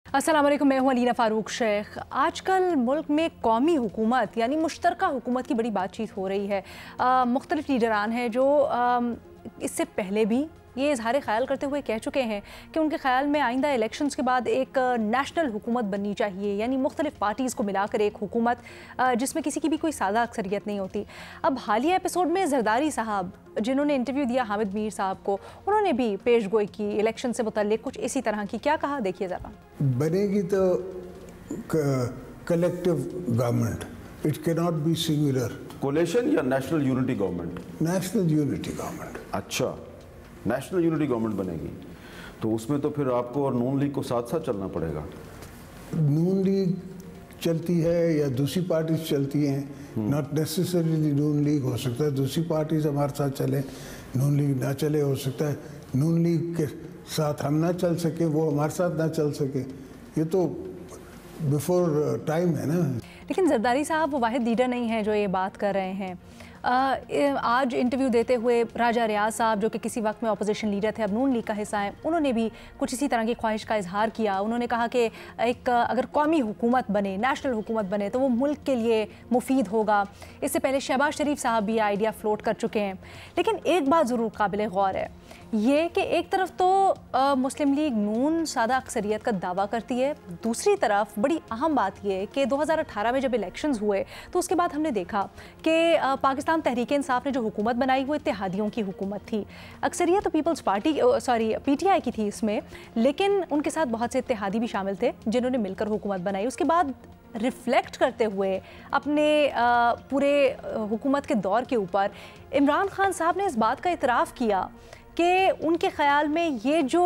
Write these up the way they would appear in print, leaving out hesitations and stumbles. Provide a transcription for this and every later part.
अस्सलाम वालेकुम, मैं हूं अलीना फ़ारूक शेख। आजकल मुल्क में कौमी हुकूमत यानी मुश्तरका हुकूमत की बड़ी बातचीत हो रही है। मुख्तलिफ लीडरान हैं जो इससे पहले भी ये इजहार ख्याल करते हुए कह चुके हैं कि उनके ख्याल में आइंदा इलेक्शंस के बाद एक नेशनल हुकूमत बननी चाहिए, यानी मुख्तलिफ पार्टीज़ को मिलाकर एक हुकूमत जिसमें किसी की भी कोई सादा अक्सरियत नहीं होती। अब हालिया एपिसोड में जरदारी साहब, जिन्होंने इंटरव्यू दिया हामिद मीर साहब को, उन्होंने भी पेश गोई की इलेक्शन से मुतल्लिक कुछ इसी तरह की। क्या कहा, देखिए ज़रा। बनेगी तो collective government, it can not be singular. Coalition या national unity government? National unity government. अच्छा, नेशनल यूनिटी गवर्नमेंट बनेगी तो उसमें तो फिर आपको और नून लीग को साथ साथ चलना पड़ेगा। नून लीग चलती है या दूसरी पार्टीज चलती हैं, नॉट नेसेसरीली नून लीग। हो सकता है दूसरी पार्टीज हमारे साथ चले, नून लीग ना चले। हो सकता है नून लीग के साथ हम ना चल सके, वो हमारे साथ ना चल सके। ये तो बिफोर टाइम है ना। लेकिन जरदारी साहब वो वाहिद लीडर नहीं है जो ये बात कर रहे हैं। आज इंटरव्यू देते हुए राजा रियाज साहब, जो कि किसी वक्त में अपोजिशन लीडर थे, अब नून लीग का हिस्सा हैं, उन्होंने भी कुछ इसी तरह की ख्वाहिश का इजहार किया। उन्होंने कहा कि एक अगर कौमी हुकूमत बने, नेशनल हुकूमत बने तो वो मुल्क के लिए मुफीद होगा। इससे पहले शहबाज शरीफ साहब भी आइडिया फ्लोट कर चुके हैं। लेकिन एक बात ज़रूर काबिल गौर है, ये कि एक तरफ तो मुस्लिम लीग नून सादा अक्सरियत का दावा करती है, दूसरी तरफ बड़ी अहम बात यह कि 2018 में जब इलेक्शंस हुए तो उसके बाद हमने देखा कि पाकिस्तान तहरीक इंसाफ ने जो हुकूमत बनाई वो इत्तेहादियों की हुकूमत थी। अक्सरियत तो पीपल्स पार्टी PTI की थी इसमें, लेकिन उनके साथ बहुत से इत्तेहादी भी शामिल थे जिन्होंने मिलकर हुकूमत बनाई। उसके बाद रिफ्लेक्ट करते हुए अपने पूरे हुकूमत के दौर के ऊपर इमरान खान साहब ने इस बात का इतराफ़ किया कि उनके ख़्याल में ये जो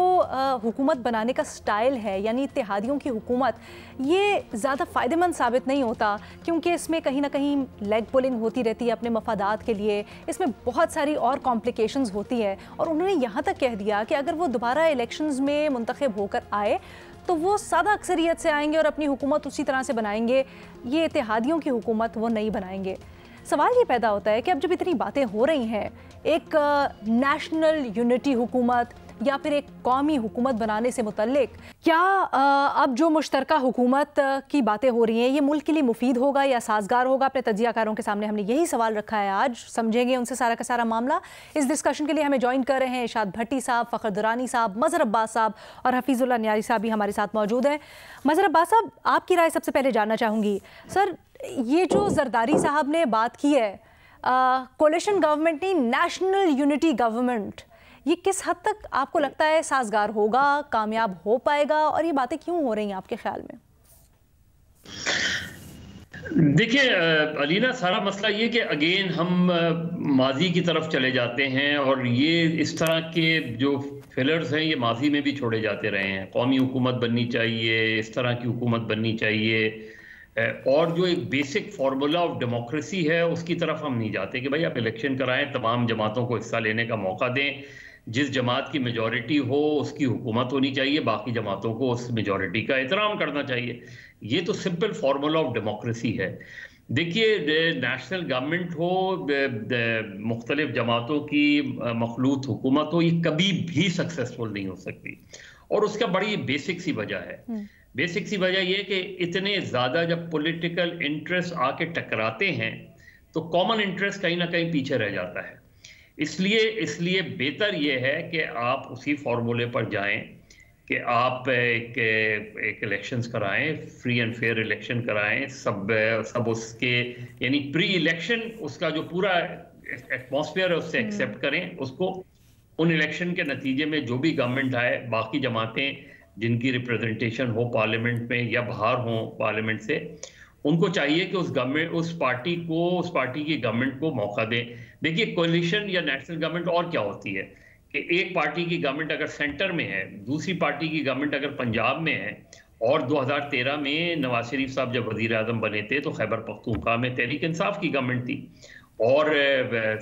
हुकूमत बनाने का स्टाइल है, यानी इत्तेहादियों की हुकूमत, ये ज़्यादा फ़ायदेमंद साबित नहीं होता, क्योंकि इसमें कहीं ना कहीं लेग पुलिंग होती रहती है अपने मफादात के लिए। इसमें बहुत सारी और कॉम्प्लिकेशंस होती है। और उन्होंने यहाँ तक कह दिया कि अगर वो दोबारा इलेक्शंस में मुंतखब होकर आए तो वो सादा अक्सरियत से आएंगे और अपनी हुकूमत उसी तरह से बनाएंगे, ये इत्तेहादियों की हुकूमत वो नहीं बनाएंगे। सवाल ये पैदा होता है कि अब जब इतनी बातें हो रही हैं, एक नेशनल यूनिटी हुकूमत या फिर एक कौमी हुकूमत बनाने से मुतल्लिक, क्या अब जो मुश्तरका हुकूमत की बातें हो रही हैं ये मुल्क के लिए मुफीद होगा या साजगार होगा? अपने तजियाकारों के सामने हमने यही सवाल रखा है। आज समझेंगे उनसे सारा का सारा मामला। इस डिस्कशन के लिए हमें ज्वाइन कर रहे हैं इरशाद भट्टी साहब, फ़खर दुरानी साहब, मज़हर अब्बास साहब और हफीज़ुल्लाह नियाज़ी साहब भी हमारे साथ मौजूद हैं। मज़हर अब्बास साहब, आपकी राय सबसे पहले जानना चाहूँगी। सर, ये जो जरदारी साहब ने बात की है, कोलिशन गवर्नमेंट नहीं, नेशनल यूनिटी गवर्नमेंट, ये किस हद तक आपको लगता है साजगार होगा, कामयाब हो पाएगा, और ये बातें क्यों हो रही हैं आपके ख्याल में? देखिए अलीना, सारा मसला ये कि अगेन हम माजी की तरफ चले जाते हैं और ये इस तरह के जो फिलर्स हैं ये माजी में भी छोड़े जाते रहे हैं। कौमी हुकूमत बननी चाहिए, इस तरह की हुकूमत बननी चाहिए, और जो एक बेसिक फार्मूला ऑफ डेमोक्रेसी है उसकी तरफ हम नहीं जाते कि भाई आप इलेक्शन कराएं, तमाम जमातों को हिस्सा लेने का मौका दें, जिस जमात की मेजॉरिटी हो उसकी हुकूमत होनी चाहिए, बाकी जमातों को उस मेजॉरिटी का एहतराम करना चाहिए। ये तो सिंपल फार्मूला ऑफ डेमोक्रेसी है। देखिए, नेशनल गवर्नमेंट हो, मुख्तलिफ जमातों की मखलूत हुकूमत हो, ये कभी भी सक्सेसफुल नहीं हो सकती। और उसका बड़ी बेसिक सी वजह है। बेसिक सी वजह यह कि इतने ज़्यादा जब पॉलिटिकल इंटरेस्ट आके टकराते हैं तो कॉमन इंटरेस्ट कहीं ना कहीं पीछे रह जाता है। इसलिए बेहतर यह है कि आप उसी फार्मूले पर जाएं कि आप एक इलेक्शंस कराएं, फ्री एंड फेयर इलेक्शन कराएं, सब उसके यानी प्री इलेक्शन उसका जो पूरा एटमॉस्फेयर है उससे एक्सेप्ट करें उसको। उन इलेक्शन के नतीजे में जो भी गवर्नमेंट आए, बाकी जमातें जिनकी रिप्रेजेंटेशन हो पार्लियामेंट में या बाहर हो पार्लियामेंट से, उनको चाहिए कि उस पार्टी की गवर्नमेंट को मौका दें। देखिए, कोलिशन या नेशनल गवर्नमेंट और क्या होती है कि एक पार्टी की गवर्नमेंट अगर सेंटर में है, दूसरी पार्टी की गवर्नमेंट अगर पंजाब में है, और 2013 में नवाज शरीफ साहब जब वजीर आजम बने थे तो खैबर पख्तूनख्वा में तहरीक इंसाफ की गवर्नमेंट थी, और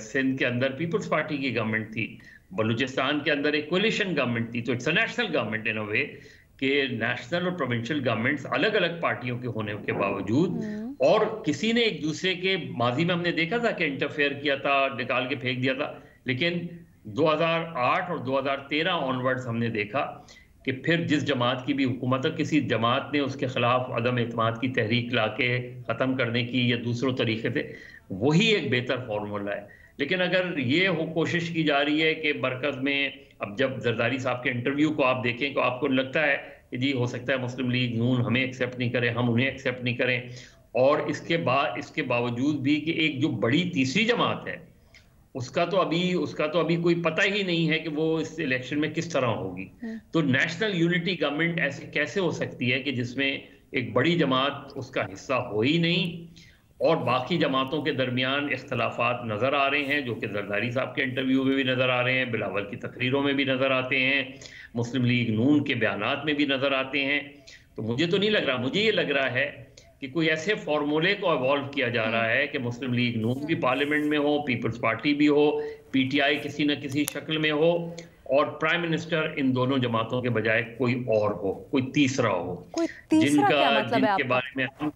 सिंध के अंदर पीपल्स पार्टी की गवर्नमेंट थी, बलूचिस्तान के अंदर एक कोलिशन गवर्नमेंट थी। तो it's a national government in a way कि नेशनल और प्रोविंशियल गवर्नमेंट्स अलग अलग पार्टियों के होने के बावजूद, और किसी ने एक दूसरे के, माजी में हमने देखा था कि इंटरफेयर किया था, निकाल के फेंक दिया था, लेकिन 2008 और 2013 ऑनवर्ड्स हमने देखा कि फिर जिस जमात की भी हुकूमत है, किसी जमात ने उसके खिलाफ अदम एतमाद की तहरीक लाके ख़त्म करने की या दूसरों तरीके से, वही एक बेहतर फार्मूला है। लेकिन अगर ये कोशिश की जा रही है कि मरकज़ में, अब जब जरदारी साहब के इंटरव्यू को आप देखें तो आपको लगता है कि जी हो सकता है मुस्लिम लीग नून हमें एक्सेप्ट नहीं करे, हम उन्हें एक्सेप्ट नहीं करें, और इसके बावजूद भी कि एक जो बड़ी तीसरी जमात है उसका तो अभी कोई पता ही नहीं है कि वो इस इलेक्शन में किस तरह होगी। तो नेशनल यूनिटी गवर्नमेंट ऐसे कैसे हो सकती है कि जिसमें एक बड़ी जमात उसका हिस्सा हो ही नहीं और बाकी जमातों के दरमियान इख्तलाफात नज़र आ रहे हैं, जो कि जरदारी साहब के इंटरव्यू में भी नज़र आ रहे हैं, बिलावल की तकरीरों में भी नज़र आते हैं, मुस्लिम लीग नून के बयानात में भी नज़र आते हैं। तो मुझे तो नहीं लग रहा, मुझे ये लग रहा है कि कोई ऐसे फॉर्मूले को इवॉल्व किया जा रहा है कि मुस्लिम लीग नून भी पार्लियामेंट में हो, पीपल्स पार्टी भी हो, पीटीआई किसी न किसी शक्ल में हो, और प्राइम मिनिस्टर इन दोनों जमातों के बजाय कोई और हो, कोई तीसरा हो, जिनके बारे में हम,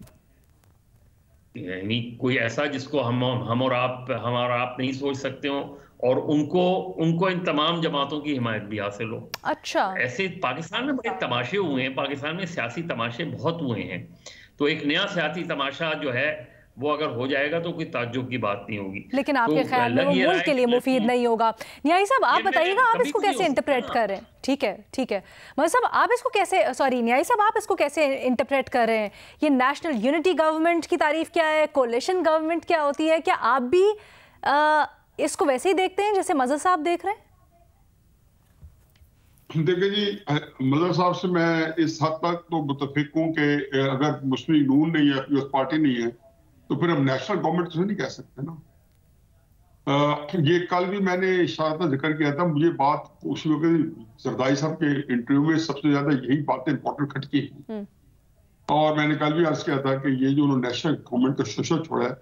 यानी कोई ऐसा जिसको हम और आप नहीं सोच सकते हो, और उनको इन तमाम जमातों की हिमायत भी हासिल हो। अच्छा, ऐसे पाकिस्तान में बड़े तमाशे हुए हैं, पाकिस्तान में सियासी तमाशे बहुत हुए हैं। तो एक नया सियासी तमाशा जो है वो अगर हो जाएगा तो कोई ताज्जुब की बात नहीं होगी। लेकिन आपके ख्याल में वो मुल्क के लिए मुफीद नहीं होगा। न्याई साहब आप बताइएगा, आप इसको कैसे इंटरप्रेट कर रहे हैं? ठीक है मगर साहब आप इसको कैसे, न्याई साहब आप इसको कैसे इंटरप्रेट कर रहे हैं? ये नेशनल यूनिटी गवर्नमेंट की तारीफ क्या है, कोalition गवर्नमेंट क्या होती है? क्या आप भी इसको वैसे ही देखते हैं जैसे मजहर साहब देख रहे हैं? देखिए जी, मजहर साहब से मैं इस हद तक तो मुतफिक हूँ कि अगर मुस्लिम नून नहीं है, पीपल्स पार्टी नहीं है, तो फिर हम नेशनल गवर्नमेंट तो नहीं कह सकते ना। ये कल भी मैंने इशारा जिक्र किया था, मुझे बात उसी वक्त जरदारी साहब के इंटरव्यू में सबसे ज्यादा यही बातें इंपॉर्टेंट खटकी है। और मैंने कल भी अर्ज किया था कि ये जो उन्होंने नेशनल गवर्नमेंट का शोषण छोड़ा है,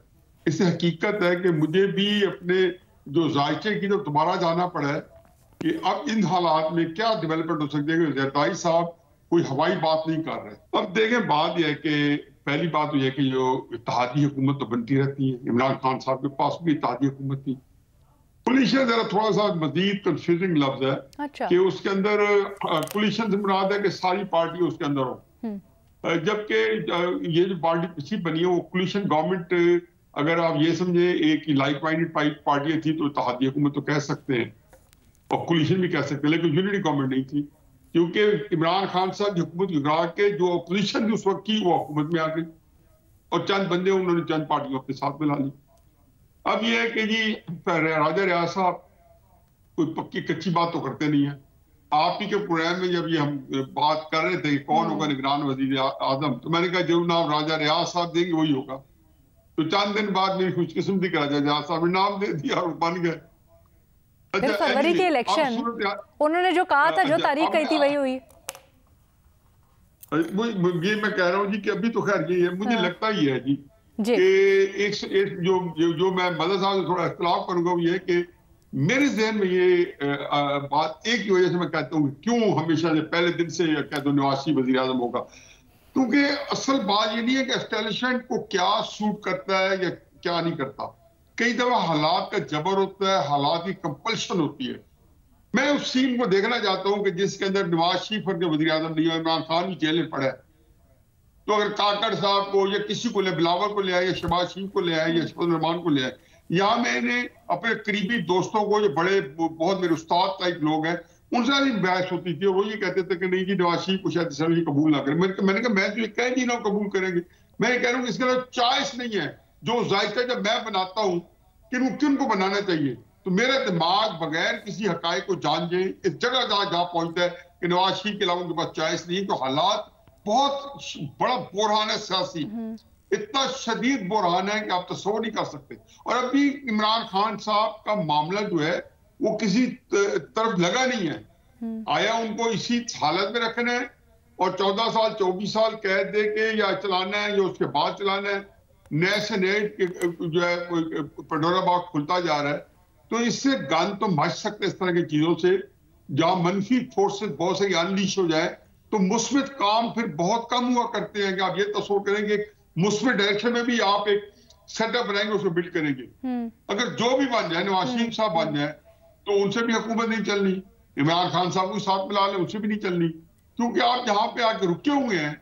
इससे हकीकत है कि मुझे भी अपने जो जायचे की तो दोबारा जाना पड़ा है कि अब इन हालात में क्या डेवलपमेंट हो सकती है कि जरदारी साहब कोई हवाई बात नहीं कर रहे। अब देखें, बात यह है कि पहली बात तो यह कि जो इत्तेहादी हुकूमत तो बनती रहती है, इमरान खान साहब के पास भी इत्तेहादी हुकूमत थी। कोलिशन जरा थोड़ा सा मजीद कंफ्यूजिंग लफ्ज है। अच्छा। कि उसके अंदर कोलिशन से मुराद है कि सारी पार्टी उसके अंदर हो, जबकि ये जो पार्टी पिछली बनी है वो कोलिशन गवर्नमेंट, अगर आप ये समझे एक लाइक माइंडेड पार्टियां थी तो इत्तेहादी हुकूमत तो कह सकते हैं और कोलिशन भी कह सकते हैं, लेकिन यूनिटी गवर्नमेंट नहीं थी, क्योंकि इमरान खान साहब की हुकूमत गिरा के जो अपोजिशन थी उस वक्त की वो हुकूमत में आ गई और चंद बंदे उन्होंने चंद पार्टियों अपने साथ मिला ली। अब ये है कि जी राजा रियाज साहब कोई पक्की कच्ची बात तो करते नहीं है। आप ही के प्रोग्राम में जब ये हम बात कर रहे थे कि कौन होगा निगरान वजीर आजम, तो मैंने कहा जो नाम राजा रियाज साहब देंगे वही होगा। तो चंद दिन बाद मेरी खुशकिस्मती का राजा रियाज साहब ने नाम दे दिया और बन गए। फरवरी के इलेक्शन उन्होंने जो कहा था, जो तारीख कही थी वही हुई। ये मैं कह रहा हूँ जी कि अभी तो खैर ये है, मुझे लगता ही है जी कि एक जो मैं मदद साहब से थोड़ा इख्तिलाफ करूंगा वो ये है कि मेरे जहन में ये बात एक ही वजह से मैं कहता हूँ क्यों हमेशा से पहले दिन से कहता हूँ नवाज शरीफ वजीर आजम होगा, क्योंकि असल बात ये नहीं है कि एस्टेब्लिशमेंट को क्या सूट करता है या क्या नहीं करता। कई दफा हालात का जबर होता है, हालात की कंपल्शन होती है। मैं उस सीन को देखना चाहता हूं कि जिसके अंदर नवाज शरीफ और वजीर आजम नहीं है, इमरान खान भी जेल में पड़ा है, तो अगर काकड़ साहब को या किसी को ले, बिलावल को ले आए या शहबाज शरीफ को ले आए या शफकत रहमान को ले आए, या मैंने अपने करीबी दोस्तों को जो बड़े बहुत मेरे उस्ताद टाइप लोग हैं उनसे भी बहस होती थी, वो ये कहते थे कि नहीं जी नवाज शरीफ को शायद इसराइल कबूल ना करें। मैंने कहा मैं तो ये कह नहीं रहा हूँ कबूल करेंगे, मैं कह रहा हूँ इसके अंदर चॉइस नहीं है। जो जायका जब मैं बनाता हूँ कि किन को बनाना चाहिए, तो मेरा दिमाग बगैर किसी हकायक को जान जाए इस जगह जहाँ पहुंचता है कि नवाज शरीफ के अलावा उनके पास चॉइस नहीं। तो हालात बहुत बड़ा बुरहान है सियासी, इतना शदीद बुरहान है कि आप तस्वर नहीं कर सकते। और अभी इमरान खान साहब का मामला जो है वो किसी तरफ लगा नहीं है, आया उनको इसी हालत में रखना है और 14 साल 24 साल कैद दे के या चलाना है या उसके बाद चलाना है। नए से नए जो है पंडोरा बॉक्स खुलता जा रहा है, तो इससे गन तो मच सकते इस तरह की चीजों से। जहां मनफी फोर्सेस बहुत से अनलीश हो जाए तो मुस्बित काम फिर बहुत कम हुआ करते हैं कि आप ये तस्वीर करेंगे मुस्बित डायरेक्शन में भी आप एक सेटअप बनाएंगे, उसको बिल्ड करेंगे। अगर जो भी बन जाए, नवाज शरीफ साहब बन जाए, तो उनसे भी हुकूमत नहीं चलनी, इमरान खान साहब को साथ मिला लें, उनसे भी नहीं चलनी। क्योंकि आप जहां पे आके रुके हुए हैं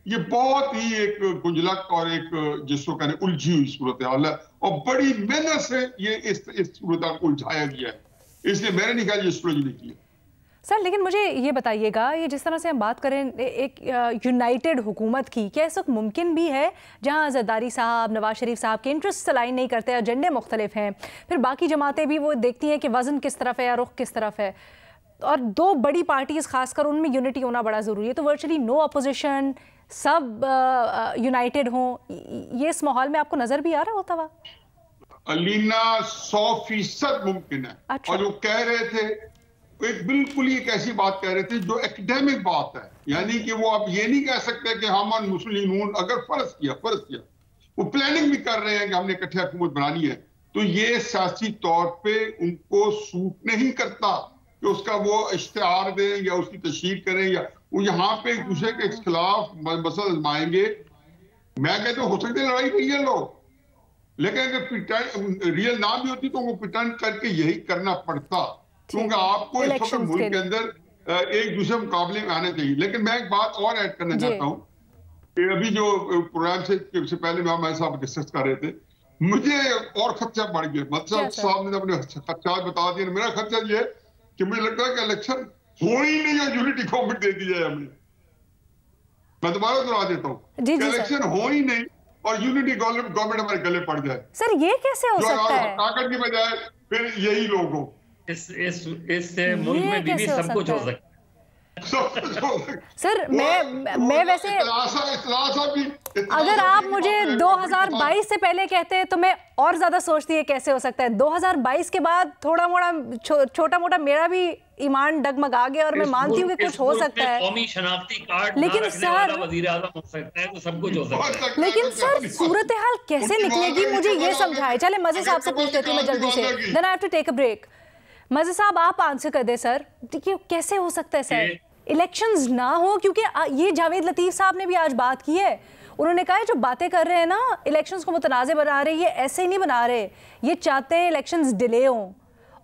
ये बहुत ही एक गुंजलक और एक जिसको कहने उलझी हुई सूरत हाल है और बड़ी मेहनत से ये इस सूरत हाल को उलझाया गया है, इसलिए मेरे नहीं ख्याल ये सुलझ नहीं किया। सर लेकिन मुझे ये बताइएगा, ये जिस तरह से हम बात करें एक यूनाइटेड हुकूमत की, क्या इस वक्त मुमकिन भी है जहां जरदारी साहब, नवाज शरीफ साहब के इंटरेस्ट अलाइन नहीं करते, एजेंडे मुख्तलिफ हैं, फिर बाकी जमातें भी वो देखती हैं कि वज़न किस तरफ है या रुख किस तरफ है, और दो बड़ी पार्टीज खासकर उनमें यूनिटी होना बड़ा ज़रूरी है, तो वर्चुअली नो अपोजिशन, सब यूनाइटेड हों, ये इस माहौल में आपको नज़र भी आ रहा होता हुआ? अलीना 100% मुमकिन है। अच्छा। और जो कह रहे थे एक बिल्कुल ही एक ऐसी बात कह रहे थे जो एकेडमिक बात है, यानी कि वो आप ये नहीं कह सकते कि हम मुस्लिम नून अगर फर्ज किया वो प्लानिंग भी कर रहे हैं कि हमने इकट्ठे हुकूमत बनानी है, तो ये सियासी तौर पे उनको सूट नहीं करता कि उसका वो इश्तिहार दें या उसकी तशहीर करें या वो यहाँ पे एक दूसरे के खिलाफ मसला आजमाएंगे। मैं कहता हूँ हो सकती है लड़ाई नहीं है लोग, लेकिन अगर रियल ना भी होती तो वो प्रिटेंड करके यही करना पड़ता, क्योंकि आपको इस वक्त मुल्क के अंदर एक दूसरे मुकाबले में आने चाहिए। लेकिन मैं एक बात और ऐड करना चाहता हूँ कि अभी जो प्रोग्राम से पहले मैं साहब डिस्कस कर रहे थे, मुझे और खर्चा बढ़ गया। मतलब साहब ने अपने खर्चा बता दिया, मेरा खर्चा ये कि मुझे लगता है कि इलेक्शन हो ही नहीं है, यूनिटी गवर्नमेंट दे दी जाए हमें। मैं दोबारा दोहरा देता हूँ, इलेक्शन हो ही नहीं और यूनिटी गवर्नमेंट हमारे गले पड़ जाए। सर ये कैसे हो सकता है? ताकत की बजाय फिर यही लोग हो। इस मुल्क में भी सब कुछ हो सकता है। सर मैं वैसे अगर आप मुझे 2022 से पहले कहते तो मैं और ज्यादा सोचती है कैसे हो सकता है। 2022 के बाद थोड़ा मोड़ा छोटा मोटा मेरा भी ईमान डगमगा गया और मैं मानती हूँ कि कुछ हो सकता है, कौमी शनाख्ती कार्ड लेकिन सर वज़ीर आज़म हो सकता है, तो सब कुछ हो सकता है। लेकिन सर सूरत हाल कैसे निकलेगी मुझे ये समझाए। चले मजे साहब से पूछ लेती हूँ मैं जल्दी से, then I have to take a break. मजे साहब आप आंसर कर दे सर, देखिए कैसे हो सकता है सर इलेक्शंस ना हो, क्योंकि ये जावेद लतीफ साहब ने भी आज बात की है, उन्होंने कहा है जो बातें कर रहे हैं ना इलेक्शंस को मुतनाज़े बना रहे, ये ऐसे ही नहीं बना रहे, ये चाहते हैं इलेक्शंस डिले हों,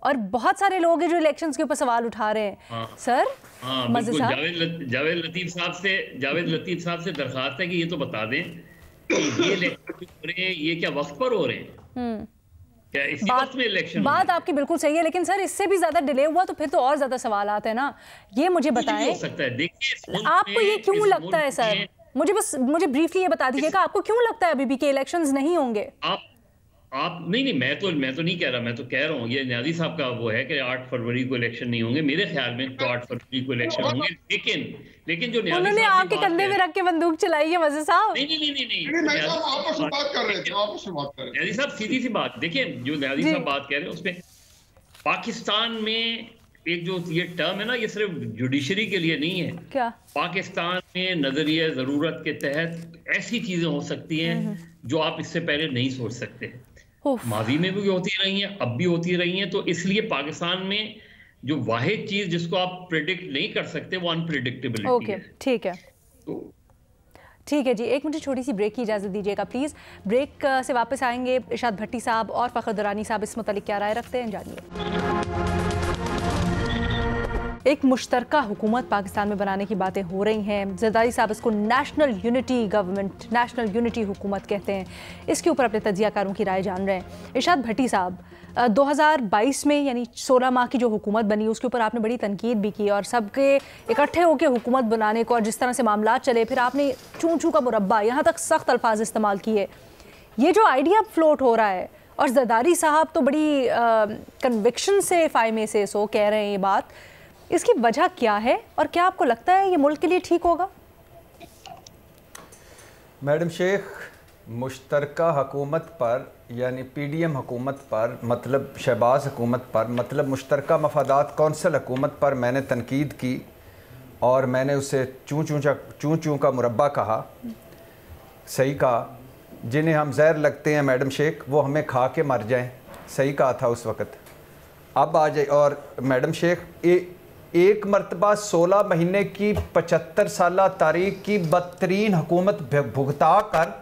और बहुत सारे लोग हैं जो इलेक्शंस के ऊपर सवाल उठा रहे हैं। सर मजे साहब जावेद लतीफ साहब से दरखास्त है कि ये तो बता दें कि ये इलेक्शन हो रहे हैं, ये क्या वक्त पर हो रहे हैं? क्या इसी वक्त में इलेक्शन? बात आपकी बिल्कुल सही है, लेकिन सर इससे भी ज्यादा डिले हुआ तो फिर तो और ज्यादा सवाल आते हैं ना। ये मुझे बताएं, हो सकता है, देखिए आपको ये क्यों लगता है सर? मुझे ब्रीफली ये बता दीजिएगा, आपको क्यों लगता है अभी भी कि इलेक्शंस नहीं होंगे? आप नहीं मैं तो नहीं कह रहा, मैं तो कह रहा हूँ ये न्याजी साहब का वो है कि 8 फरवरी को इलेक्शन नहीं होंगे। मेरे ख्याल में तो 8 फरवरी को इलेक्शन होंगे, लेकिन जो उन्होंने आपके कंधे में रख के बंदूक चलाई है मजे साहब। नहीं न्याजी साहब सीधी सी बात देखिए, जो न्याजी साहब बात कह रहे हैं उसमें पाकिस्तान में एक जो ये टर्म है ना, ये सिर्फ जुडिशरी के लिए नहीं है। क्या पाकिस्तान में नजरिया जरूरत के तहत ऐसी चीजें हो सकती हैं जो आप इससे पहले नहीं सोच सकते। माजी में भी होती रही हैं, अब भी होती रही हैं, तो इसलिए पाकिस्तान में जो वाहिद चीज जिसको आप प्रेडिक्ट नहीं कर सकते वो अनप्रेडिक्टेबिलिटी है। ठीक है ठीक है जी, एक मुझे छोटी सी ब्रेक की इजाज़त दीजिएगा प्लीज़। ब्रेक से वापस आएंगे, इरशाद भट्टी साहब और फ़खर दुरानी साहब इस मुतालिक क्या राय रखते हैं, जानिए। एक मुश्तरका हुकूमत पाकिस्तान में बनाने की बातें हो रही हैं। जरदारी साहब इसको national unity government, national unity हुकूमत कहते हैं। इसके ऊपर अपने तजियाकारों की राय जान रहे हैं। इरशाद भट्टी साहब, 2022 में यानी 16 माह की जो हुकूमत बनी उसके ऊपर आपने बड़ी तनकीद भी की और सबके इकट्ठे होकर हुकूमत बनाने को और जिस तरह से मामला चले, फिर आपने चूं चूं का मुरब्बा, यहाँ तक सख्त अल्फाज इस्तेमाल किए। ये जो आइडिया फ्लोट हो रहा है और जरदारी साहब तो बड़ी कन्विक्शन से फायमे से सो कह रहे हैं ये बात, इसकी वजह क्या है और क्या आपको लगता है ये मुल्क के लिए ठीक होगा? मैडम शेख, मुश्तरका हुकूमत पर यानी PDM हुकूमत पर, मतलब शहबाज हुकूमत पर, मतलब मुश्तरका मफादात कौंसिल हुकूमत पर मैंने तनकीद की और मैंने उसे चूं चूं का मुरब्बा कहा। सही कहा, जिन्हें हम जहर लगते हैं मैडम शेख वो हमें खा के मर जाएं, सही कहा था उस वक़्त। अब आ जाए और मैडम शेख एक मरतबा 16 महीने की 75 साला तारीख की बदतरीन हुकूमत भुगता कर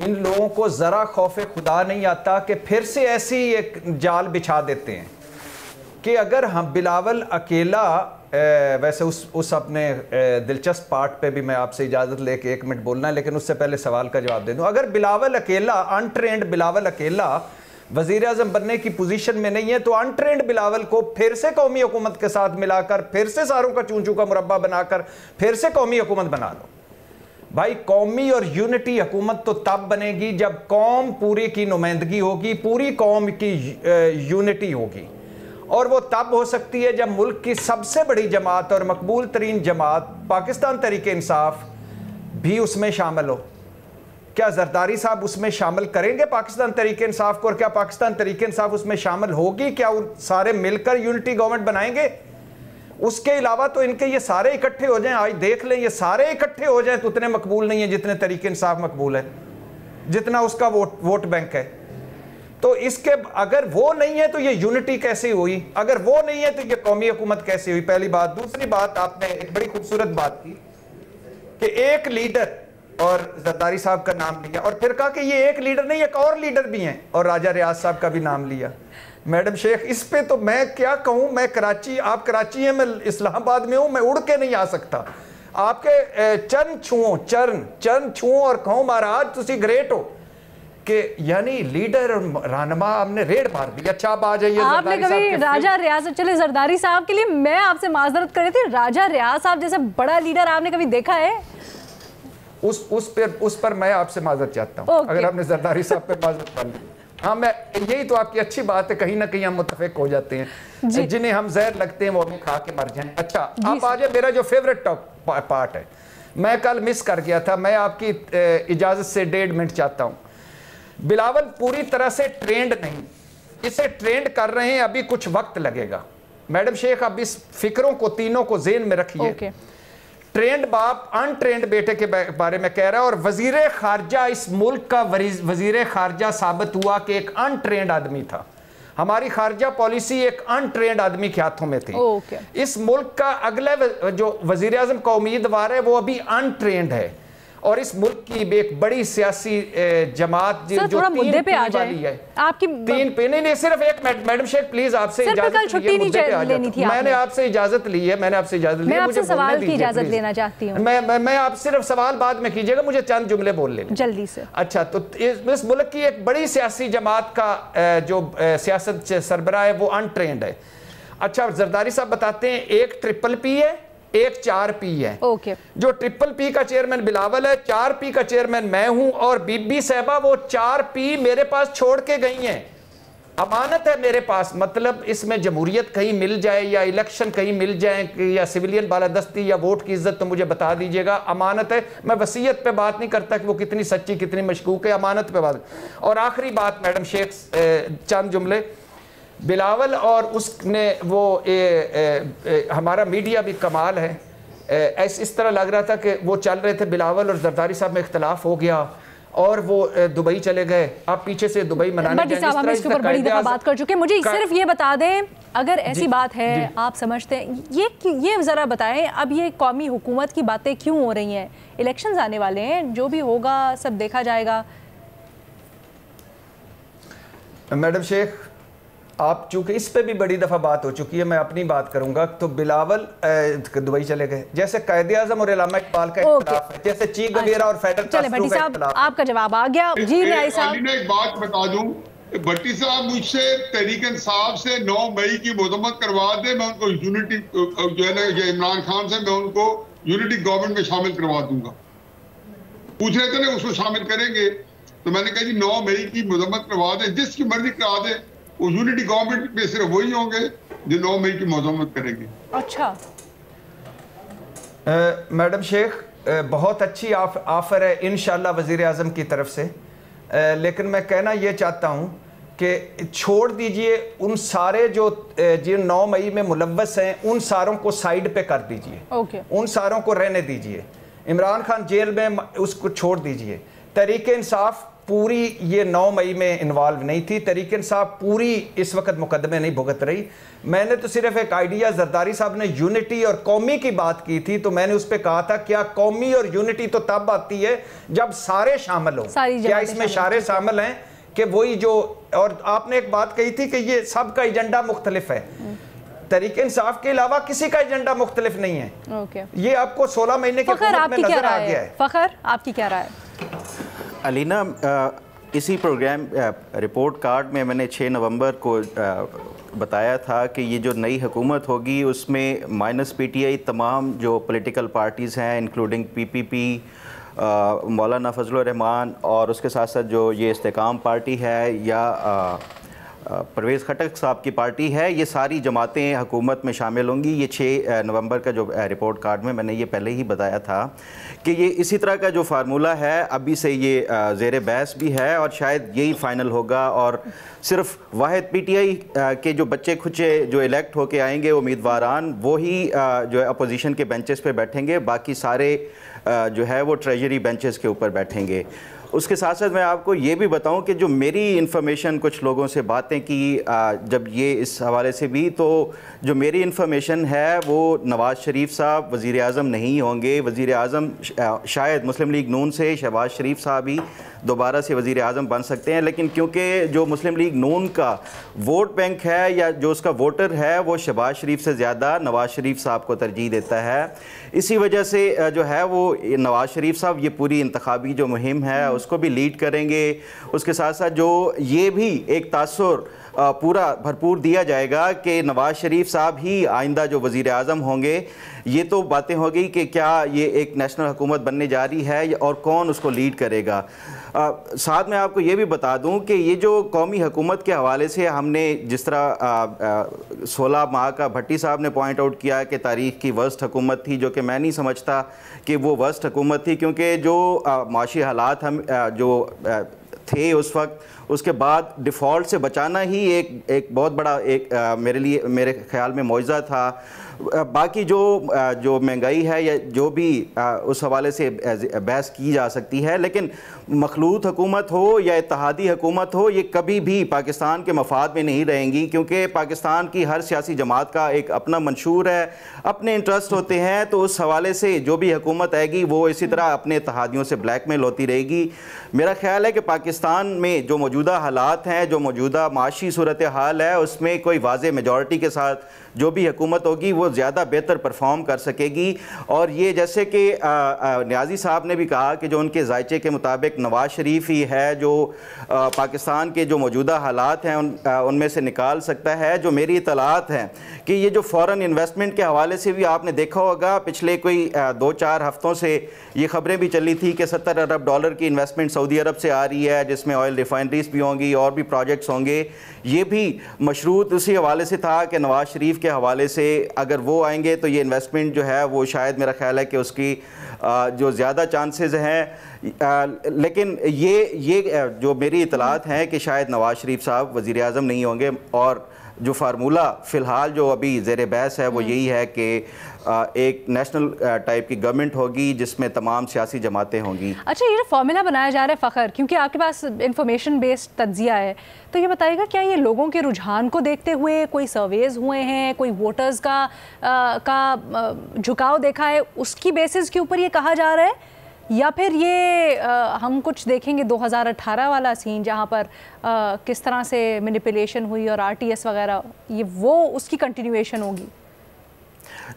इन लोगों को ज़रा खौफ खुदा नहीं आता कि फिर से ऐसी एक जाल बिछा देते हैं कि अगर हम बिलावल अकेला वैसे उस अपने दिलचस्प पार्ट पे भी मैं आपसे इजाज़त लेके 1 मिनट बोलना है, लेकिन उससे पहले सवाल का जवाब दे दूं। अगर बिलावल अकेला, अनट्रेंड बिलावल अकेला वज़ीर आज़म बनने की पोजीशन में नहीं है, तो अनट्रेंड बिलावल को फिर से कौमी हुकूमत के साथ मिलाकर, फिर से सारों का चूं चूं का मुरब्बा बनाकर फिर से कौमी हुकूमत बना लो। भाई कौमी और यूनिटी हुकूमत तो तब बनेगी जब कौम पूरी की नुमाइंदगी होगी, पूरी कौम की यूनिटी होगी, और वो तब हो सकती है जब मुल्क की सबसे बड़ी जमात और मकबूल तरीन जमात पाकिस्तान तहरीक इंसाफ भी उसमें शामिल हो। क्या जरदारी साहब उसमें शामिल करेंगे पाकिस्तान तहरीक इंसाफ को, और क्या पाकिस्तान तहरीक इंसाफ उसमें शामिल होगी? क्या वो सारे मिलकर यूनिटी गवर्नमेंट बनाएंगे? उसके अलावा तो इनके ये सारे इकट्ठे हो जाएं, आज देख लें, ये सारे इकट्ठे हो जाएं तो उतने मकबूल नहीं है जितने तहरीक इंसाफ मकबूल है, जितना उसका वोट बैंक है। तो इसके अगर वो नहीं है तो ये यूनिटी कैसे हुई? अगर वो नहीं है तो ये कौमी हुकूमत कैसे हुई? पहली बात। दूसरी बात, आपने एक बड़ी खूबसूरत बात की कि एक लीडर, और जरदारी साहब का नाम लिया, और फिर कहा कि ये एक लीडर नहीं, एक और लीडर भी हैं, और राजा रियाज साहब का भी नाम लिया। मैडम शेख, इस पे तो मैं क्या कहूँ, मैं कराची, आप कराची हैं, मैं इस्लामाबाद में हूँ, मैं उड़ के नहीं आ सकता। आपके चरण छुओं और कहूँ महाराज तुसी ग्रेट हो कि यानी लीडर और रहनुमा हमने रेड मार दी। अच्छा आप आ जाइए। आपने कभी राजा रियाज, चले जरदारी साहब के लिए मैं आपसे माजरत कर रही थी, राजा रियाज साहब जैसे बड़ा लीडर आपने कभी देखा है? उस पर मैं आपसे माजरत चाहता हूँ, अगर आपने जरदारी साहब पे माजरत कर ली। हाँ, मैं, यही तो आपकी अच्छी बात है, कहीं ना कहीं हम मुत्तफिक हो जाते हैं। जिन्हें हम जहर लगते हैं वो हमें खा के मर जाएं। अच्छा आप आ जाए, मेरा जो फेवरेट पार्ट है, मैं कल मिस कर गया था, मैं आपकी इजाजत से 1.5 मिनट चाहता हूँ। बिलावल पूरी तरह से ट्रेंड नहीं, इसे ट्रेंड कर रहे हैं, अभी कुछ वक्त लगेगा। मैडम शेख, अब इस फिक्रों को तीनों को ज़हन में रखिए। ट्रेंड बाप अनट्रेंड बेटे के बारे में कह रहा है, और वजीर खारजा इस मुल्क का वजीर खारजा साबित हुआ कि एक अनट्रेंड आदमी था। हमारी खारजा पॉलिसी एक अनट्रेंड आदमी के हाथों में थी। इस मुल्क का अगला जो वजीर आजम का उम्मीदवार है वो अभी अनट्रेंड है, और इस मुल्क की एक बड़ी सियासी जमात जो मुद्दे पे आ जाए है, आपकी 3 पे नहीं सिर्फ एक मिनट। मैडम शेख प्लीज आपसे इजाजत लेनी थी। मैंने आपसे इजाजत ली है, मैंने आपसे इजाजत ली है, मुझे सवाल की इजाजत लेना चाहती हूँ। मैं आप सिर्फ सवाल बाद में कीजिएगा, मुझे चंद जुमले बोल लेने जल्दी से। अच्छा, तो इस मुल्क की एक बड़ी सियासी जमात का जो सियासत सरबराह है वो अनट्रेंड है। अच्छा, जरदारी साहब बताते हैं एक ट्रिपल-P है, एक 4P है। जो ट्रिपल-P का चेयरमैन बिलावल है, 4P का चेयरमैन मैं हूं, और बीबी साहबा वो 4P मेरे पास छोड़ के गई हैं। अमानत है मेरे पास, मतलब इसमें जमहूरियत कहीं मिल जाए या इलेक्शन कहीं मिल जाए या सिविलियन बालादस्ती या वोट की इज्जत, तो मुझे बता दीजिएगा। अमानत है, मैं वसीयत पे बात नहीं करता कि वो कितनी सच्ची कितनी मशकूक है, अमानत पे बात। और आखिरी बात मैडम शेख, चंद जुमले। बिलावल और उसने वो हमारा मीडिया भी कमाल है, इस तरह लग रहा था कि वो चल रहे थे, बिलावल और जरदारी साहब में इख्तलाफ हो गया और वो दुबई चले गए। आप पीछे से दुबई मनाने बड़ी दफा बात कर चुके हैं। मुझे सिर्फ ये बता दें, अगर ऐसी बात है आप समझते हैं, ये जरा बताएं, अब ये कौमी हुकूमत की बातें क्यों हो रही हैं? इलेक्शंस आने वाले हैं, जो भी होगा सब देखा जाएगा। मैडम शेख, आप चूंकि इस पे भी बड़ी दफा बात हो चुकी है, मैं अपनी बात करूंगा। तो बिलावल दुबई चले गए, जैसे कायदे आजम और अल्लामा इकबाल का इख्तिलाफ है, जैसे चीफ वगैरह और फेडरल भट्टी साहब आपका जवाब आ गया। जी न्याय साहब, एक बात बता दूं, भट्टी साहब मुझसे तहरीक इंसाफ से 9 मई की मुजम्मत करवा दे, मैं उनको यूनिटी जो है ना, इमरान खान से मैं उनको यूनिटी गवर्नमेंट में शामिल करवा दूंगा। पूछ रहे थे ना उसको शामिल करेंगे, तो मैंने कहा जी 9 मई की मुजम्मत करवा दे, जिसकी मर्जी करा दे, वो यूनिटी गवर्नमेंट में सिर्फ वही होंगे जो 9 मई की मजम्मत करेंगे। अच्छा मैडम शेख, बहुत अच्छी ऑफर है इंशाल्लाह वजीर आजम की तरफ से, लेकिन मैं कहना ये चाहता हूँ कि छोड़ दीजिए उन सारे जो 9 मई में मुलव्वस हैं, उन सारों को साइड पे कर दीजिए। उन सारों को रहने दीजिए। इमरान खान जेल में, उसको छोड़ दीजिए। तहरीक इंसाफ पूरी ये 9 मई में इन्वॉल्व नहीं थी, तहरीक इंसाफ पूरी इस वक्त मुकदमे नहीं भुगत रही। मैंने तो सिर्फ एक आइडिया, जरदारी साहब ने यूनिटी और कौमी की बात की थी, तो मैंने उस पर कहा था क्या कौमी और यूनिटी तो तब आती है जब सारे शामिल हो। क्या इसमें सारे शामिल हैं कि वही जो, और आपने एक बात कही थी कि ये सबका एजेंडा मुख्तलिफ है। तहरीक इंसाफ के अलावा किसी का एजेंडा मुख्तलिफ नहीं है। ये आपको 16 महीने के हुकूमत में नजर आ गया है। फखर, आपकी क्या राय? अलीना, इसी प्रोग्राम रिपोर्ट कार्ड में मैंने 6 नवंबर को बताया था कि ये जो नई हुकूमत होगी उसमें माइनस PTI तमाम जो पॉलिटिकल पार्टीज़ हैं इंक्लूडिंग PPP, मौलाना फजलुर रहमान और उसके साथ साथ जो ये इस्तेकाम पार्टी है या परवेज़ खटक साहब की पार्टी है, ये सारी जमातें हुकूमत में शामिल होंगी। ये 6 नवंबर का जो रिपोर्ट कार्ड में मैंने ये पहले ही बताया था कि ये इसी तरह का जो फार्मूला है अभी से ये ज़ेर बहस भी है और शायद यही फ़ाइनल होगा और सिर्फ वाहिद PTI के जो बच्चे खुचे जो इलेक्ट होके आएंगे उम्मीदवारान वो ही जो है अपोजिशन के बेंचेस पे बैठेंगे, बाकी सारे जो है वो ट्रेजरी बेंचेस के ऊपर बैठेंगे। उसके साथ साथ मैं आपको ये भी बताऊं कि जो मेरी इन्फॉर्मेशन कुछ लोगों से बातें की जब ये इस हवाले से भी, तो जो मेरी इन्फॉर्मेशन है वो नवाज़ शरीफ साहब वज़ीर आज़म नहीं होंगे। वज़ीर आज़म शायद मुस्लिम लीग नून से शहबाज शरीफ साहब ही दोबारा से वज़ीर आज़म बन सकते हैं, लेकिन क्योंकि जो मुस्लिम लीग नून का वोट बैंक है या जो उसका वोटर है वो शहबाज शरीफ से ज़्यादा नवाज़ शरीफ साहब को तरजीह देता है, इसी वजह से जो है वो नवाज़ शरीफ साहब ये पूरी इंतखाबी जो मुहिम है उसको भी लीड करेंगे। उसके साथ साथ जो ये भी एक तासुर पूरा भरपूर दिया जाएगा कि नवाज़ शरीफ साहब ही आइंदा जो वज़ीर आज़म होंगे। ये तो बातें हो गई कि क्या ये एक नेशनल हुकूमत बनने जा रही है और कौन उसको लीड करेगा। साथ में आपको ये भी बता दूं कि ये जो कौमी हुकूमत के हवाले से हमने जिस तरह 16 माह का भट्टी साहब ने पॉइंट आउट किया कि तारीख़ की वर्स्ट हुकूमत थी, जो कि मैं नहीं समझता कि वो वर्स्ट हुकूमत थी, क्योंकि जो माशी हालात हम जो थे उस वक्त, उसके बाद डिफ़ॉल्ट से बचाना ही एक बहुत बड़ा मेरे ख्याल में मुआवजा था। बाकी जो महंगाई है या जो भी उस हवाले से बहस की जा सकती है, लेकिन मखलूत हुकूमत हो या इत्तेहादी हुकूमत हो, ये कभी भी पाकिस्तान के मफाद में नहीं रहेंगी, क्योंकि पाकिस्तान की हर सियासी जमात का एक अपना मंशूर है, अपने इंटरेस्ट होते हैं। तो उस हवाले से जो भी हुकूमत आएगी वो इसी तरह अपने इत्तेहादियों से ब्लैकमेल होती रहेगी। मेरा ख्याल है कि पाकिस्तान में जो मौजूदा हालात हैं, जो मौजूदा माशी सूरत हाल है, उसमें कोई वाज़े मेजॉरिटी के साथ जो भी हुकूमत होगी वो ज़्यादा बेहतर परफॉर्म कर सकेगी। और ये जैसे कि न्याजी साहब ने भी कहा कि जो उनके जायचे के मुताबिक नवाज़ शरीफ ही है जो पाकिस्तान के जो मौजूदा हालात हैं उनमें से निकाल सकता है। जो मेरी इतलात हैं कि ये जो फ़ॉरेन इन्वेस्टमेंट के हवाले से भी आपने देखा होगा, पिछले कोई 2-4 हफ़्तों से ये ख़बरें भी चली थी कि $70 अरब की इन्वेस्टमेंट सऊदी अरब से आ रही है, जिसमें ऑयल रिफाइनरीज भी होंगी और भी प्रोजेक्ट्स होंगे। ये भी मशरूत उसी हवाले से था कि नवाज़ शरीफ के हवाले से अगर वो आएंगे तो ये इन्वेस्टमेंट जो है वो शायद मेरा ख्याल है कि उसकी जो ज़्यादा चांसेस हैं। लेकिन ये जो मेरी इतलात हैं कि शायद नवाज़ शरीफ साहब वज़ीर आज़म नहीं होंगे, और जो फार्मूला फ़िलहाल जो अभी ज़ेर बहस है वो यही है कि एक नेशनल टाइप की गवर्नमेंट होगी जिसमें तमाम सियासी जमातें होंगी। अच्छा, ये जो फार्मूला बनाया जा रहा है फ़खर, क्योंकि आपके पास इंफॉर्मेशन बेस्ड तज्जिया है, तो ये बताइएगा क्या ये लोगों के रुझान को देखते हुए कोई सर्वेज हुए हैं, कोई वोटर्स का झुकाव देखा है, उसकी बेसिस के ऊपर ये कहा जा रहा है, या फिर ये हम कुछ देखेंगे 2018 वाला सीन जहाँ पर किस तरह से मैनिपुलेशन हुई और RTS वगैरह, ये वो उसकी कंटिन्यूएशन होगी?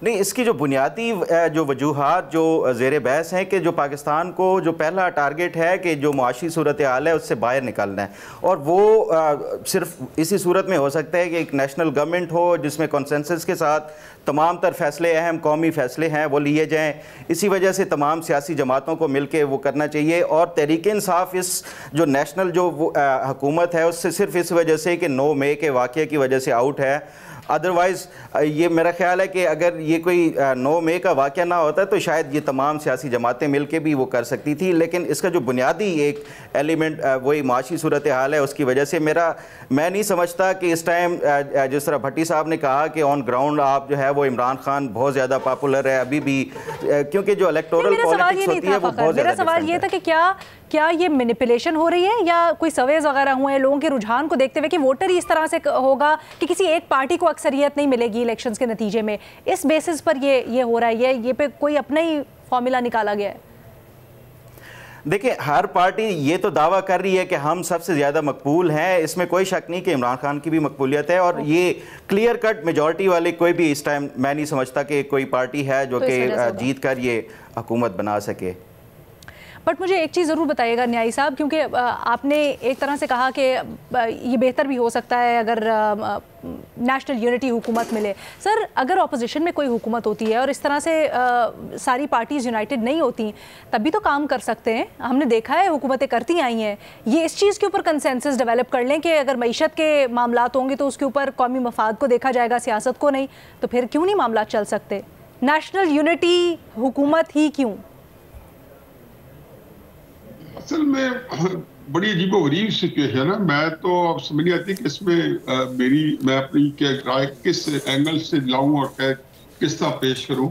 नहीं, इसकी जो बुनियादी जो वजूहात जो ज़ेर बहस हैं कि जो पाकिस्तान को जो पहला टारगेट है कि जो मुआशी सूरत हाल है उससे बाहर निकलना है, और वो सिर्फ इसी सूरत में हो सकता है कि एक नेशनल गवर्नमेंट हो जिसमें कंसेंसस के साथ तमाम तर फैसले, अहम कौमी फैसले हैं वो लिए जाएँ। इसी वजह से तमाम सियासी जमातों को मिल के वो करना चाहिए। और तहरीक इंसाफ इस जो नेशनल जो हुकूमत है उससे सिर्फ इस वजह से कि 9 मई के वाक़े की वजह से आउट है। अदरवाइज़ ये मेरा ख्याल है कि अगर ये कोई 9 मई का वाक़या ना होता तो शायद ये तमाम सियासी जमातें मिल के भी वो कर सकती थी। लेकिन इसका जो बुनियादी एक एलिमेंट वही माशी सूरत हाल है, उसकी वजह से मैं नहीं समझता कि इस टाइम जिस तरह भट्टी साहब ने कहा कि ऑन ग्राउंड आप जो है वो इमरान खान बहुत ज़्यादा पॉपुलर है अभी भी, क्योंकि जो इलेक्टोरल पॉलिटिक्स होती है वो बहुत ज़्यादा। मेरा सवाल ये था कि क्या ये मैनिपुलेशन हो रही है या कोई सर्वेज वगैरह हुए हैं लोगों के रुझान को देखते हुए कि वोटर ही इस तरह से होगा कि किसी एक पार्टी को अक्सरियत नहीं मिलेगी इलेक्शंस के नतीजे में, इस बेसिस पर ये हो रहा है, ये पे कोई अपना ही फॉर्मूला निकाला गया है? देखिए, हर पार्टी ये तो दावा कर रही है कि हम सबसे ज़्यादा मकबूल हैं, इसमें कोई शक नहीं कि इमरान खान की भी मकबूलियत है, और ये क्लियर कट मेजॉरिटी वाले कोई भी इस टाइम मैं नहीं समझता कि कोई पार्टी है जो कि जीत कर ये हुकूमत बना सके। बट मुझे एक चीज़ ज़रूर बताइएगा न्यायी साहब, क्योंकि आपने एक तरह से कहा कि ये बेहतर भी हो सकता है अगर नेशनल यूनिटी हुकूमत मिले। सर, अगर अपोजिशन में कोई हुकूमत होती है और इस तरह से सारी पार्टीज़ यूनाइटेड नहीं होती, तब भी तो काम कर सकते हैं। हमने देखा है हुकूमतें करती आई हैं। ये इस चीज़ के ऊपर कंसेंसस डेवलप कर लें कि अगर मईशत के मामलात होंगे तो उसके ऊपर कौमी मफाद को देखा जाएगा, सियासत को नहीं, तो फिर क्यों नहीं मामला चल सकते? नेशनल यूनिटी हुकूमत ही क्यों? असल में बड़ी अजीबोगरीब सिचुएशन है। मैं तो अब समझ नहीं आती कि इसमें मैं अपनी क्या राय किस एंगल से लाऊं और किस तरह पेश करूं,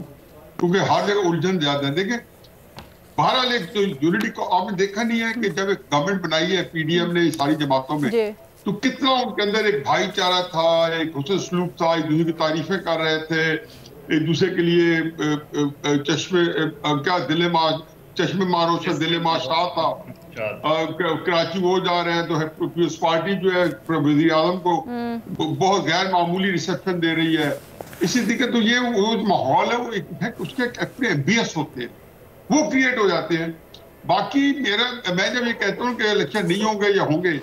क्योंकि हर जगह उलझन ज्यादा है। देखें, बहरहाल एक तो यूनिटी को आपने देखा नहीं है कि जब एक गवर्नमेंट बनाई है पीडीएम ने सारी जमातों में, तो कितना उनके अंदर एक भाईचारा था, एक हुस्न सलूक था, एक दूसरे की तारीफें कर रहे थे, एक दूसरे के लिए चश्मे मारो से दिले माशा था। कराची वो जा रहे हैं तो पीपल्स पार्टी जो है वज़ीर आज़म को बहुत गैर मामूली रिसेप्शन दे रही है। इसी तरीके तो ये वो माहौल है, वो उसके अपने एम्बियस होते हैं, वो क्रिएट हो जाते हैं। बाकी मैं जब ये कहता हूँ कि इलेक्शन नहीं होंगे या होंगे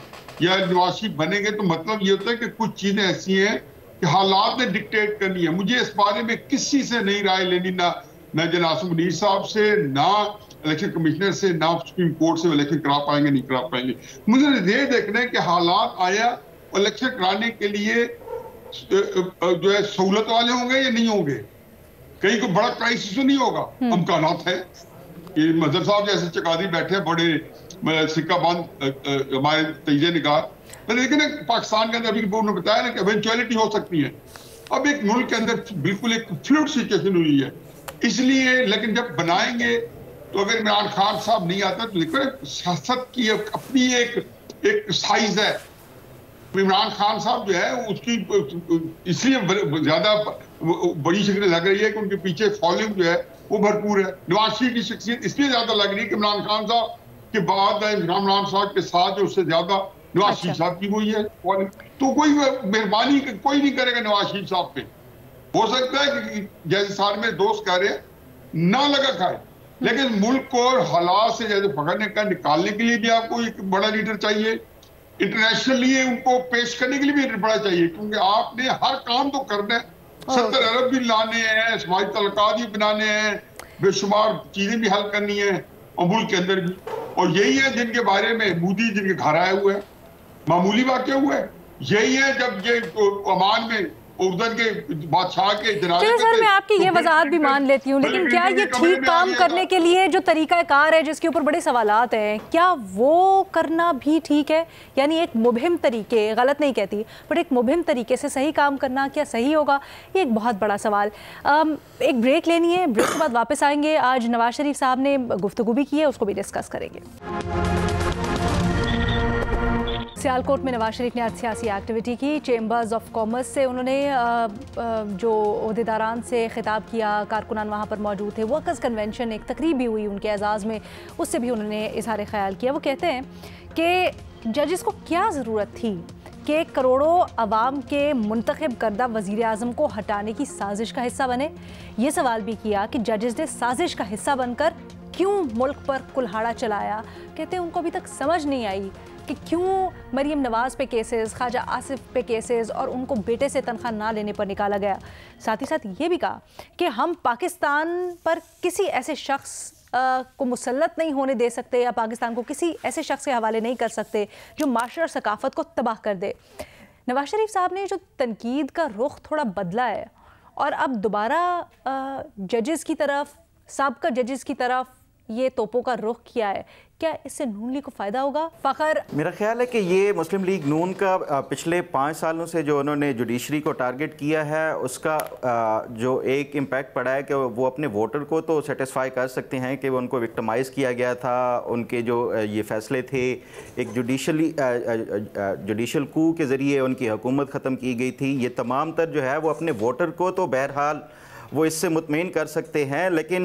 या नवाज शरीफ बनेंगे, तो मतलब ये होता है कि कुछ चीजें ऐसी हैं कि हालात ने डिक्टेट करनी है। मुझे इस बारे में किसी से नहीं राय लेनी, ना जनाब मुनीर साहब से, ना इलेक्शन कमिश्नर से, ना सुप्रीम कोर्ट से इलेक्शन करा पाएंगे नहीं करा पाएंगे। मुझे ये देखना है कि हालात आया इलेक्शन कराने के लिए जो है सहूलत वाले होंगे या नहीं होंगे। कहीं को बड़ा क्राइसिस तो नहीं होगा, अमकानात है। ये मजहर साहब जैसे चकादी बैठे बड़े सिक्का बंद हमारे तजीज़े निगाह, लेकिन पाकिस्तान के अंदर अभी उन्होंने बताया ना कि इवेंचुअलिटी हो सकती है। अब एक मुल्क के अंदर बिल्कुल एक फ्लूइड सिचुएशन हुई है, इसलिए लेकिन जब बनाएंगे तो अगर इमरान खान साहब नहीं आता तो देखो सियासत की अपनी एक साइज है। इमरान खान साहब जो है उसकी इसलिए ज्यादा बड़ी शक्ल लग रही है कि उनके पीछे फॉलोइंग जो है वो भरपूर है। नवाज शरीफ की शख्सियत इसलिए ज्यादा लग रही है कि इमरान खान साहब के बाद इमरान साहब के साथ जो उससे ज्यादा नवाज शरीफ साहब की वही है। तो कोई मेहरबानी कोई नहीं करेगा नवाज शरीफ साहब पे। हो सकता है कि जैसे साल में दोस्त कह रहे हैं ना लगा खाए, लेकिन मुल्क को हालात से जैसे पकड़ने का निकालने के लिए भी आपको एक बड़ा लीडर चाहिए। इंटरनेशनली उनको पेश करने के लिए भी लीडर बड़ा चाहिए, क्योंकि आपने हर काम तो करना है। 70 अरब भी लाने हैं, समाजी तल्लुकात भी बनाने हैं, बेशुमार चीजें भी हल करनी है और मुल्क के अंदर भी। और यही है जिनके बारे में मोदी जिनके घर आए हुए हैं, मामूली वाक़या हुआ है। यही है जब ये ओमान में उर्दन के बादशाह के जनाजे चलिए सर, मैं आपकी ये वजाहत भी मान लेती हूँ, लेकिन क्या ये ठीक काम करने के लिए जो तरीक़ाकार है जिसके ऊपर बड़े सवालात हैं, क्या वो करना भी ठीक है? यानी एक मुबहिम तरीके, गलत नहीं कहती, बट एक मुबहिम तरीके से सही काम करना क्या सही होगा? ये एक बहुत बड़ा सवाल। एक ब्रेक लेनी है, ब्रेक के बाद वापस आएंगे। आज नवाज शरीफ साहब ने गुफ्तगू भी की है, उसको भी डिस्कस करेंगे। सियालकोट में नवाज शरीफ ने आज सियासी एक्टिविटी की। चेंबर्स ऑफ कॉमर्स से उन्होंने जो ओहदेदारान से खिताब किया, कारकुनान वहाँ पर मौजूद थे। वर्कर्स कन्वेंशन एक तकरीब भी हुई उनके एजाज़ में, उससे भी उन्होंने इज़हार ख्याल किया। वो कहते हैं कि जजेस को क्या ज़रूरत थी कि करोड़ों अवाम के मुंतखब करदा वज़ीर आज़म को हटाने की साजिश का हिस्सा बने। ये सवाल भी किया कि जजेस ने साजिश का हिस्सा बनकर क्यों मुल्क पर कुल्हाड़ा चलाया। कहते हैं उनको अभी तक समझ नहीं आई कि क्यों मरीम नवाज़ पे केसेस, ख्वाजा आसिफ पे केसेस और उनको बेटे से तनख्वाह ना लेने पर निकाला गया। साथ ही साथ ये भी कहा कि हम पाकिस्तान पर किसी ऐसे शख्स को मुसल्लत नहीं होने दे सकते या पाकिस्तान को किसी ऐसे शख्स के हवाले नहीं कर सकते जो माशरे और सकाफ़त को तबाह कर दे। नवाज शरीफ साहब ने जो तनकीद का रुख थोड़ा बदला है और अब दोबारा जजेस की तरफ, साबका जजेस की तरफ ये तोपों का रुख किया है, क्या इससे नून लीग को फ़ायदा होगा? फ़खर, मेरा ख्याल है कि ये मुस्लिम लीग नून का पिछले 5 सालों से जो उन्होंने जुडिशरी को टारगेट किया है उसका जो एक इम्पैक्ट पड़ा है कि वो अपने वोटर को तो सेटिस्फाई कर सकते हैं कि वो उनको विक्टिमाइज़ किया गया था। उनके जो ये फ़ैसले थे, एक जुडिशल कू के ज़रिए उनकी हुकूमत ख़त्म की गई थी। ये तमाम तर जो है वो अपने वोटर को तो बहरहाल वो इससे मुतमईन कर सकते हैं। लेकिन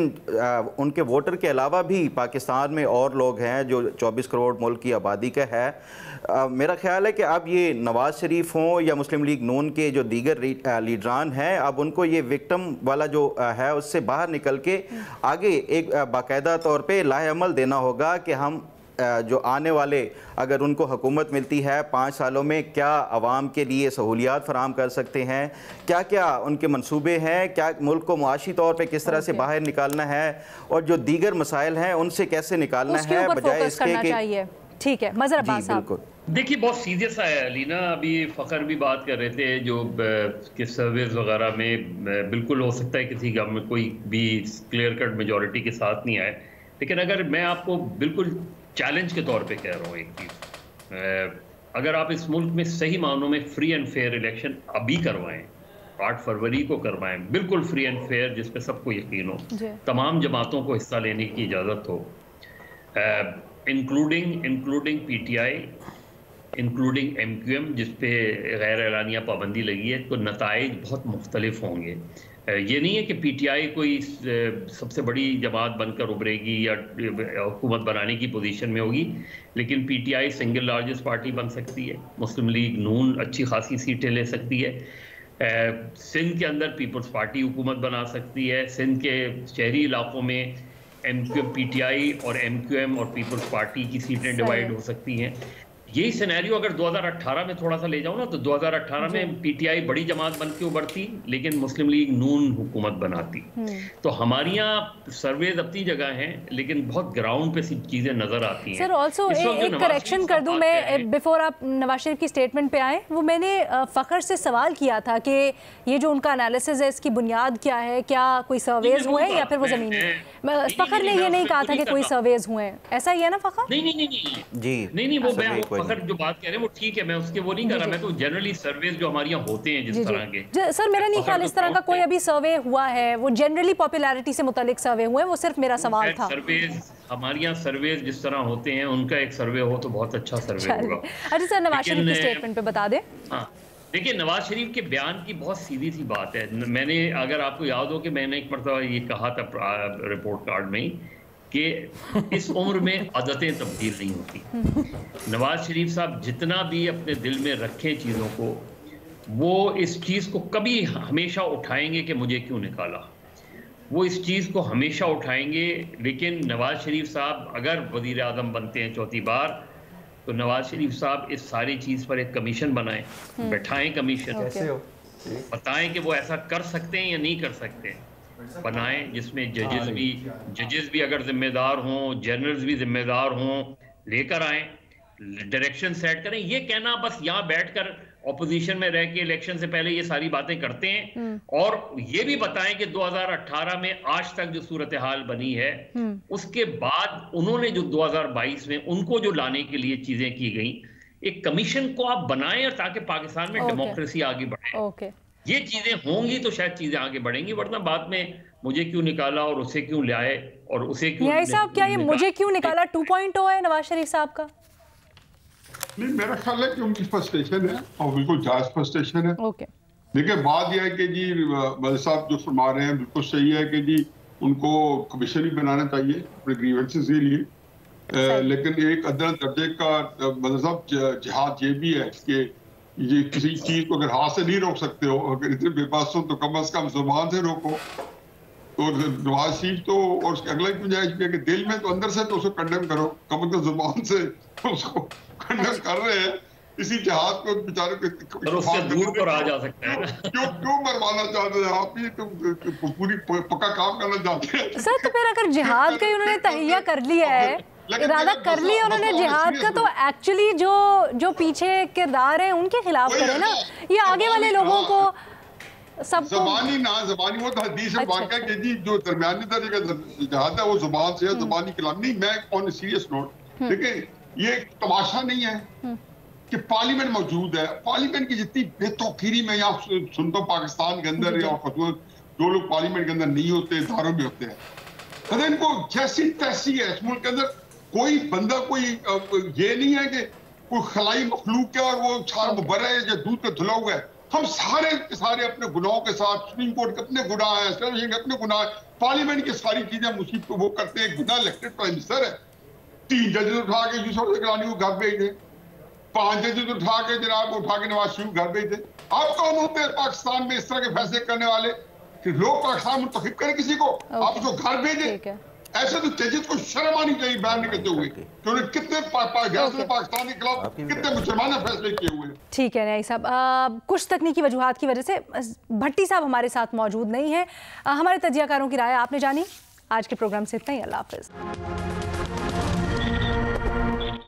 उनके वोटर के अलावा भी पाकिस्तान में और लोग हैं जो 24 करोड़ मुल्क की आबादी का है। मेरा ख्याल है कि अब ये नवाज़ शरीफ हों या मुस्लिम लीग नून के जो दीगर लीडरान हैं, अब उनको ये विक्टिम वाला जो है उससे बाहर निकल के आगे एक बाकायदा तौर पे लाहेअमल देना होगा कि हम जो आने वाले अगर उनको हुकूमत मिलती है 5 सालों में क्या आवाम के लिए सहूलियात फराम कर सकते हैं, क्या क्या उनके मंसूबे हैं, क्या मुल्क को मुआशी तौर पे किस तरह से बाहर निकालना है और जो दीगर मसाइल हैं उनसे कैसे निकालना है, बजाय इसके कि ठीक है मज़हर अब्बास साहब। देखिए बहुत सीरियस सा है अलीना, अभी फ़खर भी बात कर रहे थे जो कि सर्विस वगैरह में बिल्कुल हो सकता है किसी गवर्नमेंट कोई भी क्लियर कट मेजॉरिटी के साथ नहीं आए, लेकिन अगर मैं आपको बिल्कुल चैलेंज के तौर पे कह रहा हूँ एक चीज़, अगर आप इस मुल्क में सही मानों में फ्री एंड फेयर इलेक्शन अभी करवाएं, 8 फरवरी को करवाएं, बिल्कुल फ्री एंड फेयर जिस पे सबको यकीन हो, तमाम जमातों को हिस्सा लेने की इजाज़त हो, इंक्लूडिंग PTI, इंक्लूडिंग MQM जिस पे गैर एलानिया पाबंदी लगी है, तो नताइज बहुत मुख्तलिफ होंगे। ये नहीं है कि PTI कोई सबसे बड़ी जमात बनकर उभरेगी या हुकूमत बनाने की पोजीशन में होगी, लेकिन PTI सिंगल लार्जेस्ट पार्टी बन सकती है, मुस्लिम लीग नून अच्छी खासी सीटें ले सकती है, सिंध के अंदर पीपल्स पार्टी हुकूमत बना सकती है, सिंध के शहरी इलाकों में MQM PTI और MQM और पीपल्स पार्टी की सीटें डिवाइड हो सकती हैं। यही सिनेरियो अगर 2018 में थोड़ा सा ले जाऊं ना, तो 2018 में PTI बड़ी जमात बन के उभरती लेकिन मुस्लिम लीग नून हुकूमत बनाती। तो हमारी यहाँ सर्वेज अपनी जगह हैं लेकिन बहुत ग्राउंड पे चीजें नजर आती हैं। सर ऑल्सो एक करेक्शन कर दूं मैं बिफोर आप नवाज शरीफ की स्टेटमेंट पे आए, वो मैंने फ़खर से सवाल किया था कि ये जो उनका एनालिसिस है इसकी बुनियाद क्या है, क्या कोई सर्वेज हुए हैं या फिर वो ज़मीनी? फ़खर ने ये नहीं कहा था कि कोई सर्वेज हुए हैं, ऐसा ही है ना फ़खर? नहीं वो मैं फ़खर जो बात कह रहे हैं वो ठीक है, मैं उसके वो नहीं कर रहा, मैं तो जनरली सर्वेज जो हमारे यहाँ होते हैं जिस तरह के। सर मेरा नहीं ख्याल इस तरह का कोई अभी सर्वे हुआ है, वो जनरली पॉपुलैरिटी से मुतालिक सर्वे हुए हैं, वो सिर्फ मेरा सवाल था। सर्वेज हमारे यहाँ सर्वेज जिस तरह होते हैं उनका एक सर्वे हो तो बहुत अच्छा सर्वे होगा। अच्छा सर नवाज शरीफ की स्टेटमेंट पे बता दें। हाँ देखिए नवाज शरीफ के बयान की बहुत सीधी सी बात है, मैंने अगर आपको याद हो कि मैंने एक मरतबा ये कहा था रिपोर्ट कार्ड में कि इस उम्र में आदतें तब्दील नहीं होती। नवाज शरीफ साहब जितना भी अपने दिल में रखें चीज़ों को, वो इस चीज़ को कभी हमेशा उठाएंगे कि मुझे क्यों निकाला, वो इस चीज़ को हमेशा उठाएंगे। लेकिन नवाज शरीफ साहब अगर वज़ीर आज़म बनते हैं चौथी बार, तो नवाज शरीफ साहब इस सारी चीज़ पर एक कमीशन बनाएं, बैठाएं कमीशन, बताएं कि वो ऐसा कर सकते हैं या नहीं कर सकते, बनाएं जिसमें जजेस भी अगर जिम्मेदार हों, जनरल्स भी जिम्मेदार हों, लेकर आएं, डायरेक्शन सेट करें। ये कहना बस यहाँ बैठकर ऑपोजिशन में रह के इलेक्शन से पहले ये सारी बातें करते हैं, और ये भी बताएं कि 2018 में आज तक जो सूरत हाल बनी है उसके बाद उन्होंने जो 2022 में उनको जो लाने के लिए चीजें की गई, एक कमीशन को आप बनाएं ताकि पाकिस्तान में डेमोक्रेसी आगे बढ़े। ये चीजें होंगी तो शायद चीजें आगे बढ़ेंगी, वरना बाद में मुझे क्यों निकाला और उसे क्यों लाए और उसे क्यों साहब, क्या ये मुझे क्यों निकाला 2.0 है नवाज शरीफ साहब का? नहीं, मेरा ख्याल है कि उनकी फ्रस्ट्रेशन है और बिल्कुल जायज फ्रस्ट्रेशन है। देखिए बात यह है कि जी मलिक साहब जो फरमा रहे हैं बिल्कुल सही है कि जी उनको कमीशन भी बनाना चाहिए अपने ग्रीवेंसेस के लिए, लेकिन एक अदना दर्जे का मलिक साहब जिहाद ये भी है कि ये किसी चीज को अगर हाथ से नहीं रोक सकते हो, अगर इतने बेपास हो तो कम से कम जुबान से रोको। और नवाज शरीफ तो और उसकी अगला गुंजाइश भी है कि दिल में तो अंदर से तो उसको कंडेम करो, कम से कम जुबान से उसको कंडेम कर रहे हैं। इसी जिहाद को बेचारे उससे दूर पर आ जा सकता है ना। क्यों मरवाना चाहते हैं आप? ही तो पूरी पक्का काम करना चाहते हैं सर। तो फिर अगर जिहाद का उन्होंने तहिया कर लिया है, इरादा कर लिया उन्होंने जिहाद का, तो एक्चुअली जो पीछे किरदार है उनके खिलाफ करें ना, ये आगे वाले लोगों को सबको ज़बानी वो तो हदीस है वाक़या कि जी जो दरमियानी दर्जे का जिहाद है वो ज़ुबान से है, ज़बानी कलाम नहीं। मैं ऑन सीरियस नोट देखिए ये तमाशा नहीं है कि पार्लियामेंट मौजूद है, पार्लियामेंट की जितनी बेतौकीरी में यहाँ सुनता हूँ पाकिस्तान के अंदर या जो लोग पार्लियामेंट के अंदर नहीं होते इदारों में होते हैं, तो इनको जैसी तैसी है इस मुल्क के अंदर कोई बंदा कोई ये नहीं है कि कोई खलाई मखलूक है और वो छार मुबर है या दूध का धुला हुआ है। हम सारे के सारे अपने गुनाहों के साथ, सुप्रीम कोर्ट के अपने गुनाह है, के अपने गुनाह है, पार्लियामेंट की सारी चीजें मुसीबत वो करते हैं। बिना इलेक्टेड प्राइम मिनिस्टर है, 3 जजेस उठा के यूसुफ गिलानी को घर भेज दे, 5 जजेस उठा के जनाब उठा के नवाज शरीफ घर भेज दे। आप कौन होते हैं पाकिस्तान में इस तरह के फैसले करने वाले कि लोग पाकिस्तान मुंतखब करें किसी को, आप उसको घर भेजे? ऐसे तो जजेस को शर्म आनी चाहिए बयान निकलते हुए कि उन्होंने कितने पाकिस्तान के खिलाफ कितने मुसलमान फैसले किए हुए। ठीक है न्यायी साहब, कुछ तकनीकी वजूहात की वजह से भट्टी साहब हमारे साथ मौजूद नहीं है। हमारे तजियाकारों की राय आपने जानी। आज के प्रोग्राम से इतना ही। अल्लाह हाफिज।